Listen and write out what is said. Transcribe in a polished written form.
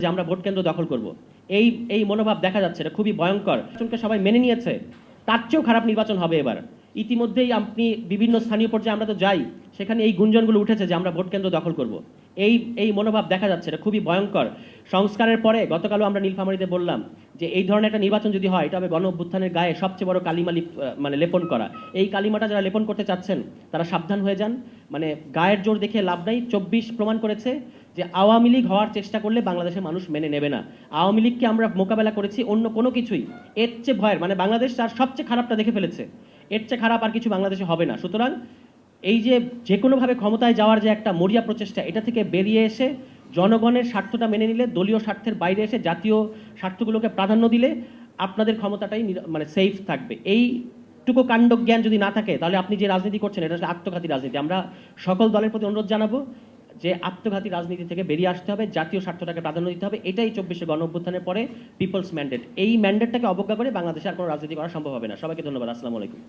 যে আমরা ভোট কেন্দ্র দখল করব। এই এই মনোভাব দেখা যাচ্ছে, এটা খুবই ভয়ঙ্কর। নির্বাচনকে সবাই মেনে নিয়েছে, তার চেয়েও খারাপ নির্বাচন হবে এবার। ইতিমধ্যেই আপনি বিভিন্ন স্থানীয় পর্যায়ে আমরা তো যাই, সেখানে এই গুঞ্জনগুলো উঠেছে যে আমরা ভোট কেন্দ্র দখল করব। এই এই মনোভাব দেখা যাচ্ছে, এটা খুবই ভয়ঙ্কর। সংস্কারের পরে গতকালও আমরা নীলফামারীতে বললাম যে এই ধরনের একটা নির্বাচন যদি হয়, এটা হবে গণ অভ্যুত্থানের গায়ে সবচেয়ে বড় কালিমা মানে লেপন করা। এই কালিমাটা যারা লেপন করতে চাচ্ছেন তারা সাবধান হয়ে যান। মানে গায়ের জোর দেখে লাভ নাই। 24 প্রমাণ করেছে যে আওয়ামী লীগ হওয়ার চেষ্টা করলে বাংলাদেশের মানুষ মেনে নেবে না। আওয়ামী লীগকে আমরা মোকাবেলা করেছি অন্য কোনো কিছুই এর চেয়ে ভয়ের, মানে বাংলাদেশ তার সবচেয়ে খারাপটা দেখে ফেলেছে, এর চেয়ে খারাপ আর কিছু বাংলাদেশে হবে না। সুতরাং এই যে কোনোভাবে ক্ষমতায় যাওয়ার যে একটা মরিয়া প্রচেষ্টা, এটা থেকে বেরিয়ে এসে জনগণের স্বার্থটা মেনে নিলে, দলীয় স্বার্থের বাইরে এসে জাতীয় স্বার্থগুলোকে প্রাধান্য দিলে আপনাদের ক্ষমতাটাই মানে সেফ থাকবে। এইটুকু কাণ্ডজ্ঞান যদি না থাকে, তাহলে আপনি যে রাজনীতি করছেন এটা আসলে আত্মঘাতী রাজনীতি। আমরা সকল দলের প্রতি অনুরোধ জানাবো যে আত্মঘাতী রাজনীতি থেকে বেরিয়ে আসতে হবে, জাতীয় স্বার্থটাকে প্রাধান্য দিতে হবে। এটাই 24শে গণ অভ্যুত্থানের পরে পিপলস ম্যান্ডেট। এই ম্যান্ডেটটাকে অবজ্ঞা করে বাংলাদেশে আর কোনো রাজনীতি করা সম্ভব হবে না। সবাইকে ধন্যবাদ। আসসালামু আলাইকুম।